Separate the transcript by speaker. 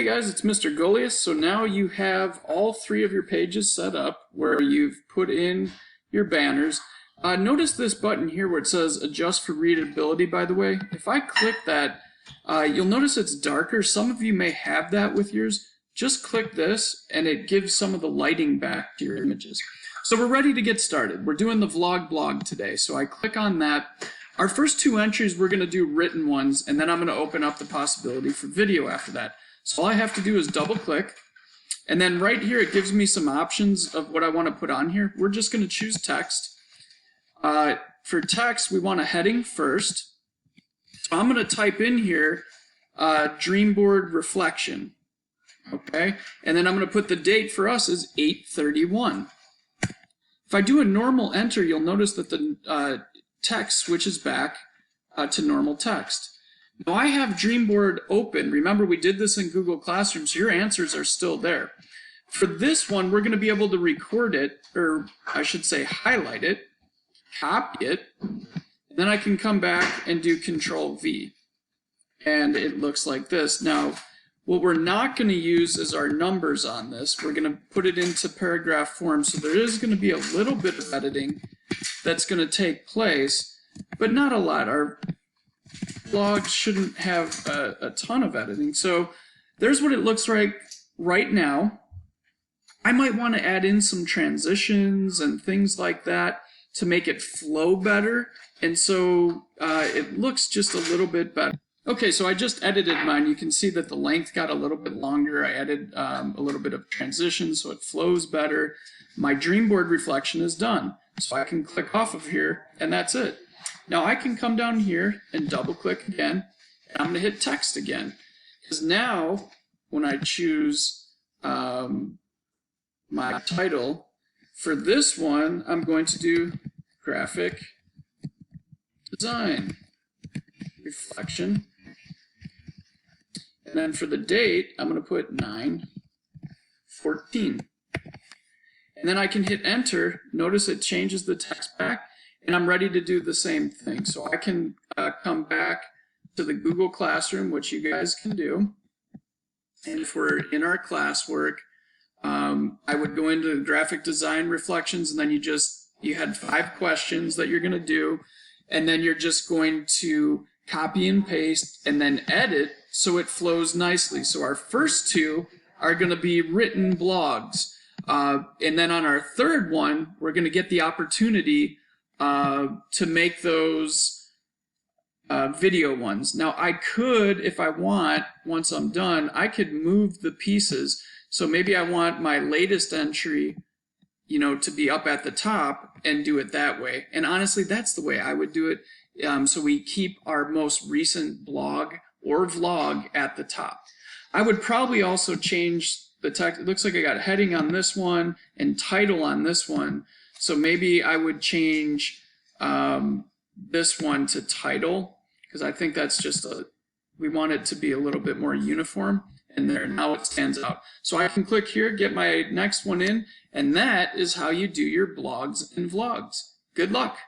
Speaker 1: Hey guys, it's Mr. Goliath. So now you have all three of your pages set up where you've put in your banners. Notice this button here where it says adjust for readability, by the way. If I click that, you'll notice it's darker. Some of you may have that with yours. Just click this and it gives some of the lighting back to your images. So we're ready to get started. We're doing the vlog blog today. So I click on that. Our first two entries, we're going to do written ones, and then I'm going to open up the possibility for video after that. So all I have to do is double click, and then right here it gives me some options of what I want to put on here. We're just going to choose text. For text, we want a heading first. So I'm going to type in here Dreamboard Reflection. Okay, and then I'm going to put the date for us is 8/31. If I do a normal enter, you'll notice that the text switches back to normal text. Now I have Dreamboard open. Remember, we did this in Google Classroom, so your answers are still there. For this one, we're going to be able to record it, or I should say highlight it, copy it, and then I can come back and do Control V. And it looks like this. Now, what we're not going to use is our numbers on this. We're going to put it into paragraph form, so there is going to be a little bit of editing that's going to take place, but not a lot. Our blog shouldn't have a ton of editing. So there's what it looks like right now. I might want to add in some transitions and things like that to make it flow better, and so it looks just a little bit better. Okay, so I just edited mine. You can see that the length got a little bit longer. I added a little bit of transition so it flows better. My Dreamboard reflection is done. So I can click off of here, and that's it. Now I can come down here and double click again, and I'm going to hit text again. Because now, when I choose my title, for this one, I'm going to do graphic design reflection. And then for the date, I'm going to put 9/14. And then I can hit enter. Notice it changes the text back, and I'm ready to do the same thing. So I can come back to the Google Classroom, which you guys can do. And if we're in our classwork, I would go into graphic design reflections, and then you had 5 questions that you're going to do, and then you're just going to copy and paste and then edit so it flows nicely. So our first 2 are going to be written blogs. And then on our third one, we're going to get the opportunity to make those video ones. Now I could, if I want, once I'm done, I could move the pieces. So maybe I want my latest entry, to be up at the top and do it that way. And honestly, that's the way I would do it. So we keep our most recent blog or vlog at the top. I would probably also change the text. It looks like I got heading on this one and title on this one. So maybe I would change this one to title, because I think that's just we want it to be a little bit more uniform. And there, now it stands out. So I can click here, get my next one in, and that is how you do your blogs and vlogs. Good luck.